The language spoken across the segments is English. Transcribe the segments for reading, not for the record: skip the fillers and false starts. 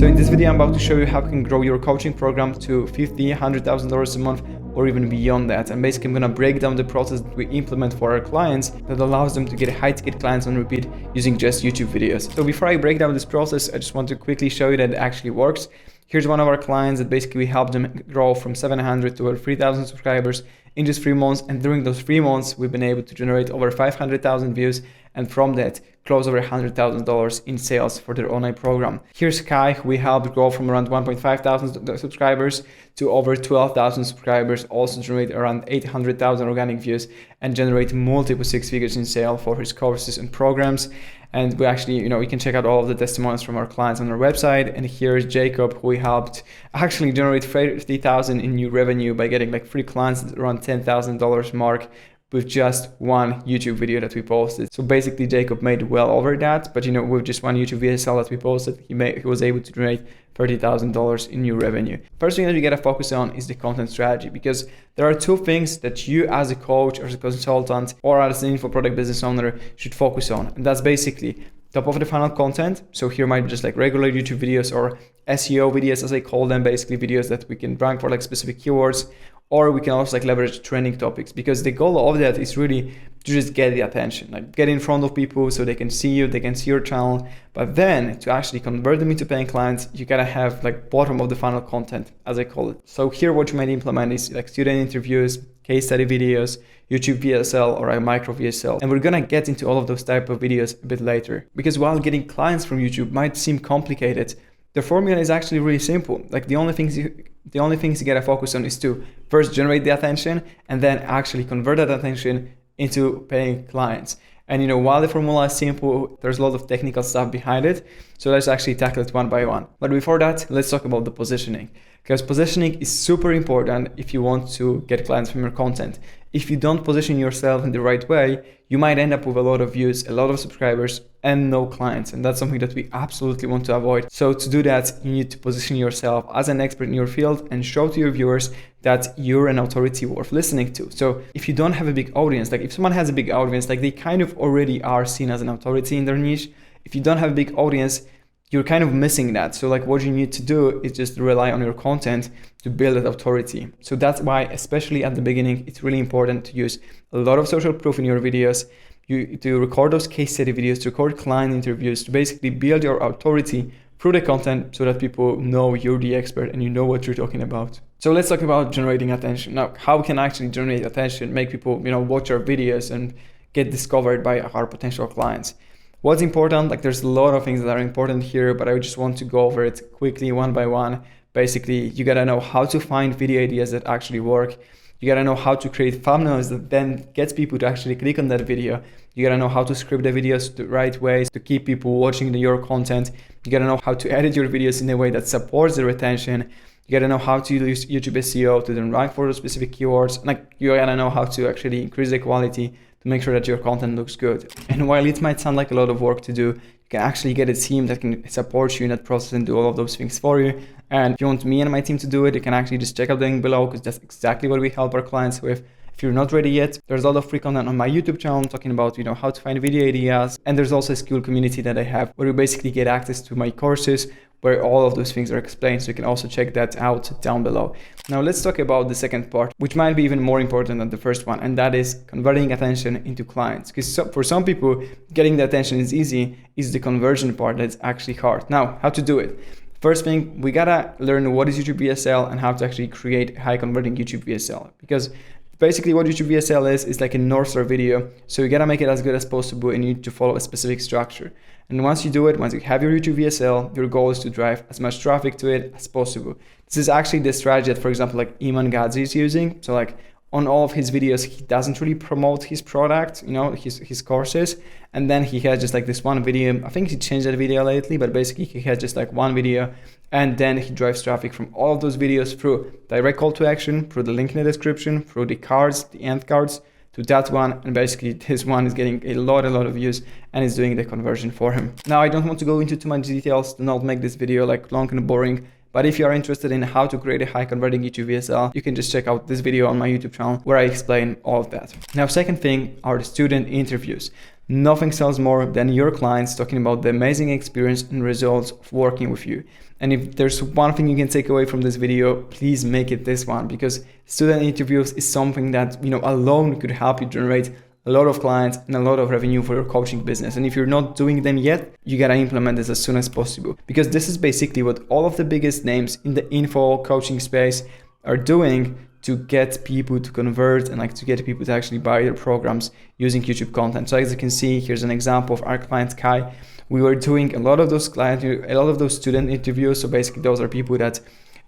So in this video, I'm about to show you how you can grow your coaching program to $50,000, $100,000 a month, or even beyond that. And basically, I'm gonna break down the process that we implement for our clients that allows them to get high-ticket clients on repeat using just YouTube videos. So before I break down this process, I just want to quickly show you that it actually works. Here's one of our clients that basically we helped them grow from 700 to over 3,000 subscribers in just 3 months. And during those 3 months, we've been able to generate over 500,000 views. And from that, close over $100,000 in sales for their online program. Here's Kai, who we helped grow from around 1.5 thousand subscribers to over 12,000 subscribers, also generate around 800,000 organic views and generate multiple 6 figures in sales for his courses and programs. And we actually, we can check out all of the testimonials from our clients on our website. And here's Jacob, who we helped actually generate 50,000 in new revenue by getting like 3 clients at around $10,000 mark with just one YouTube video that we posted. So basically Jacob made well over that, but with just one YouTube VSL that we posted, he was able to generate $30,000 in new revenue. First thing that you gotta focus on is the content strategy, because there are 2 things that you as a coach or as a consultant or as an info product business owner should focus on. And that's basically top of the funnel content. So here might be just like regular YouTube videos or SEO videos, as I call them, basically videos that we can rank for like specific keywords. Or we can also like leverage trending topics, because the goal of that is really to just get the attention, like get in front of people so they can see you, they can see your channel. But then to actually convert them into paying clients, you gotta have like bottom of the funnel content, as I call it. So here what you might implement is like student interviews, case study videos, YouTube VSL or a micro VSL. And we're gonna get into all of those type of videos a bit later, because while getting clients from YouTube might seem complicated, the formula is actually really simple. Like the only things you gotta focus on is to first generate the attention and then actually convert that attention into paying clients. And while the formula is simple, there's a lot of technical stuff behind it. So let's actually tackle it one by one. But before that, let's talk about the positioning, because positioning is super important if you want to get clients from your content. If you don't position yourself in the right way, you might end up with a lot of views, a lot of subscribers, and no clients. And that's something that we absolutely want to avoid. So to do that, you need to position yourself as an expert in your field and show to your viewers that you're an authority worth listening to. So if you don't have a big audience, like if someone has a big audience, like they kind of already are seen as an authority in their niche. If you don't have a big audience, you're kind of missing that. So like what you need to do is just rely on your content to build that authority. So that's why, especially at the beginning, it's really important to use a lot of social proof in your videos, to record those case study videos, to record client interviews, to basically build your authority through the content so that people know you're the expert and you know what you're talking about. So let's talk about generating attention. Now, how we can actually generate attention, make people, watch our videos and get discovered by our potential clients. What's important? Like there's a lot of things that are important here, but I just want to go over it quickly one by one. Basically, you gotta know how to find video ideas that actually work. You gotta know how to create thumbnails that then gets people to actually click on that video. You gotta know how to script the videos the right ways to keep people watching your content. You gotta know how to edit your videos in a way that supports the retention. You gotta know how to use YouTube SEO to then rank for those specific keywords. Like you gotta know how to actually increase the quality to make sure that your content looks good. And while it might sound like a lot of work to do, you can actually get a team that can support you in that process and do all of those things for you. And if you want me and my team to do it, you can actually just check out the link below, because that's exactly what we help our clients with. If you're not ready yet, there's a lot of free content on my YouTube channel talking about, how to find video ideas. And there's also a skill community that I have where you basically get access to my courses where all of those things are explained. So you can also check that out down below. Now let's talk about the second part, which might be even more important than the first one. And that is converting attention into clients. Because for some people, getting the attention is easy, is the conversion part that's actually hard. Now, how to do it? First thing, we gotta learn what is YouTube VSL and how to actually create high converting YouTube VSL. Because basically what YouTube VSL is like a North Star video. So you gotta make it as good as possible and you need to follow a specific structure. And once you do it, once you have your YouTube VSL, your goal is to drive as much traffic to it as possible. This is actually the strategy that, for example, like Iman Gadzhi is using. So like on all of his videos, he doesn't really promote his product, his courses. And then he has just like this one video. I think he changed that video lately, but basically he has just like one video. And then he drives traffic from all of those videos through direct call to action, through the link in the description, through the cards, the end cards, to that one. And basically this one is getting a lot of views and is doing the conversion for him. Now, I don't want to go into too much details to not make this video like long and boring. But if you are interested in how to create a high converting YouTube VSL, you can just check out this video on my YouTube channel where I explain all of that. Now, second thing are the student interviews. Nothing sells more than your clients talking about the amazing experience and results of working with you. And if there's one thing you can take away from this video, please make it this one, because student interviews is something that, alone could help you generate a lot of clients and a lot of revenue for your coaching business. And if you're not doing them yet, you gotta implement this as soon as possible, because this is basically what all of the biggest names in the info coaching space are doing to get people to convert and to get people to actually buy your programs using YouTube content. So as you can see, here's an example of our client Kai. We were doing a lot of those student interviews. So basically those are people that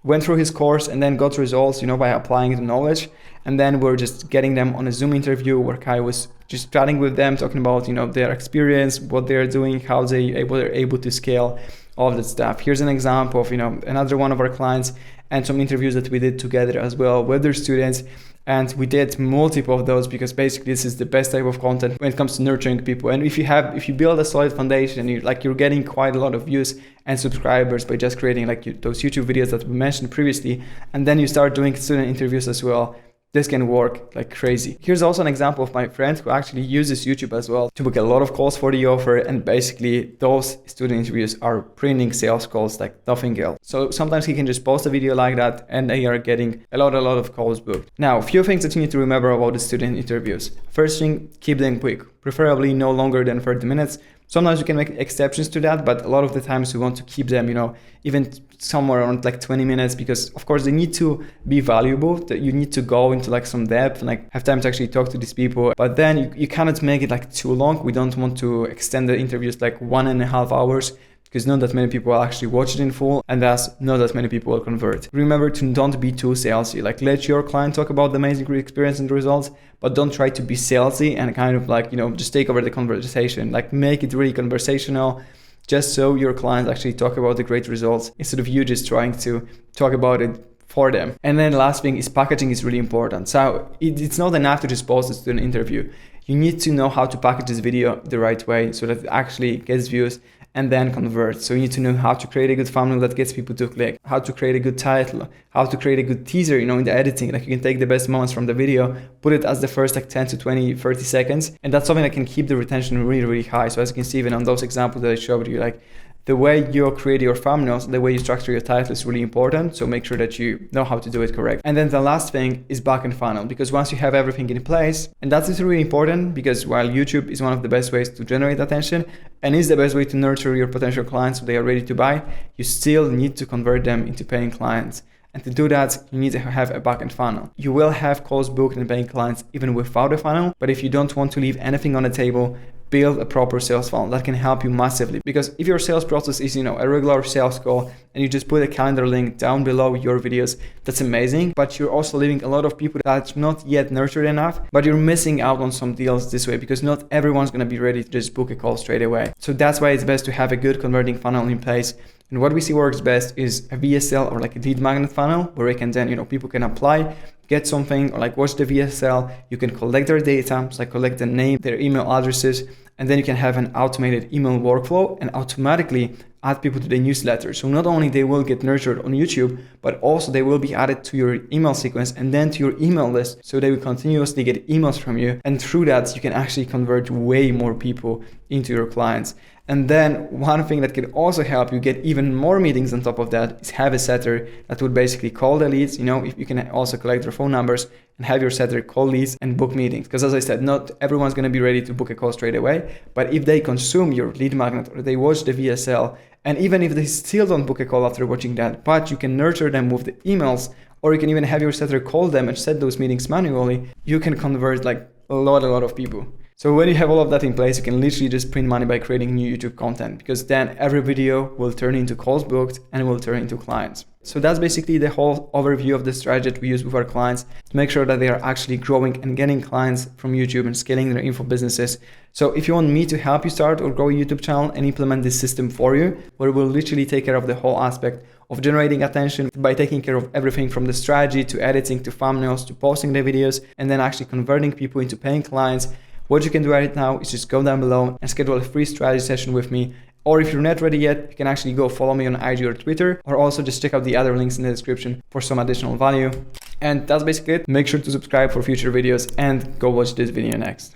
went through his course and then got results, by applying the knowledge. And then we're just getting them on a Zoom interview where Kai was just chatting with them, talking about, their experience, what they're doing, how they're able to scale, all of that stuff. Here's an example of, another one of our clients and some interviews that we did together as well with their students. And we did multiple of those because basically this is the best type of content when it comes to nurturing people. And if you build a solid foundation, you're getting quite a lot of views and subscribers by just creating those YouTube videos that we mentioned previously, and then you start doing student interviews as well, this can work like crazy. Here's also an example of my friend who actually uses YouTube as well to book a lot of calls for the offer, and basically those student interviews are printing sales calls like nothing else. So sometimes he can just post a video like that and they are getting a lot of calls booked. Now, a few things that you need to remember about the student interviews. First thing, keep them quick, preferably no longer than 30 minutes. Sometimes you can make exceptions to that, but a lot of the times we want to keep them, even somewhere around 20 minutes, because of course they need to be valuable. That you need to go into some depth and have time to actually talk to these people. But then you cannot make it too long. We don't want to extend the interviews 1.5 hours, because not that many people will actually watch it in full, and thus not that many people will convert. Remember to don't be too salesy. Let your client talk about the amazing experience and the results, but don't try to be salesy and just take over the conversation. Make it really conversational, just so your clients actually talk about the great results instead of you just trying to talk about it for them. And then the last thing is packaging is really important. So it's not enough to just post it to an interview. You need to know how to package this video the right way so that it actually gets views and then convert. So you need to know how to create a good thumbnail that gets people to click, how to create a good title, how to create a good teaser, in the editing. You can take the best moments from the video, put it as the first 10 to 20, 30 seconds. And that's something that can keep the retention really, really high. So as you can see, even on those examples that I showed you, the way you create your thumbnails, the way you structure your title is really important. So make sure that you know how to do it correct. And then the last thing is backend funnel, because once you have everything in place, and that is really important, because while YouTube is one of the best ways to generate attention and is the best way to nurture your potential clients so they are ready to buy, you still need to convert them into paying clients. And to do that, you need to have a backend funnel. You will have calls booked and paying clients even without a funnel, but if you don't want to leave anything on the table, build a proper sales funnel that can help you massively. Because if your sales process is, a regular sales call and you just put a calendar link down below your videos, that's amazing. But you're also leaving a lot of people that's not yet nurtured enough, but you're missing out on some deals this way, because not everyone's going to be ready to just book a call straight away. So that's why it's best to have a good converting funnel in place. And what we see works best is a VSL or a lead magnet funnel, where you can then, people can apply, get something, or watch the VSL. You can collect their data, so collect the name, their email addresses, and then you can have an automated email workflow and automatically add people to the newsletter. So not only they will get nurtured on YouTube, but also they will be added to your email sequence and then to your email list. So they will continuously get emails from you. And through that, you can actually convert way more people into your clients. And then one thing that can also help you get even more meetings on top of that is have a setter that would basically call the leads. If you can also collect their phone numbers and have your setter call leads and book meetings. Because as I said, not everyone's going to be ready to book a call straight away. But if they consume your lead magnet or they watch the VSL, and even if they still don't book a call after watching that, but you can nurture them with the emails, or you can even have your setter call them and set those meetings manually, you can convert a lot of people. So when you have all of that in place, you can literally just print money by creating new YouTube content, because then every video will turn into calls booked and will turn into clients. So that's basically the whole overview of the strategy that we use with our clients to make sure that they are actually growing and getting clients from YouTube and scaling their info businesses. So if you want me to help you start or grow a YouTube channel and implement this system for you, where we'll literally take care of the whole aspect of generating attention by taking care of everything from the strategy to editing to thumbnails to posting the videos and then actually converting people into paying clients, what you can do right now is just go down below and schedule a free strategy session with me. Or if you're not ready yet, you can actually go follow me on IG or Twitter, or also just check out the other links in the description for some additional value. And that's basically it. Make sure to subscribe for future videos and go watch this video next.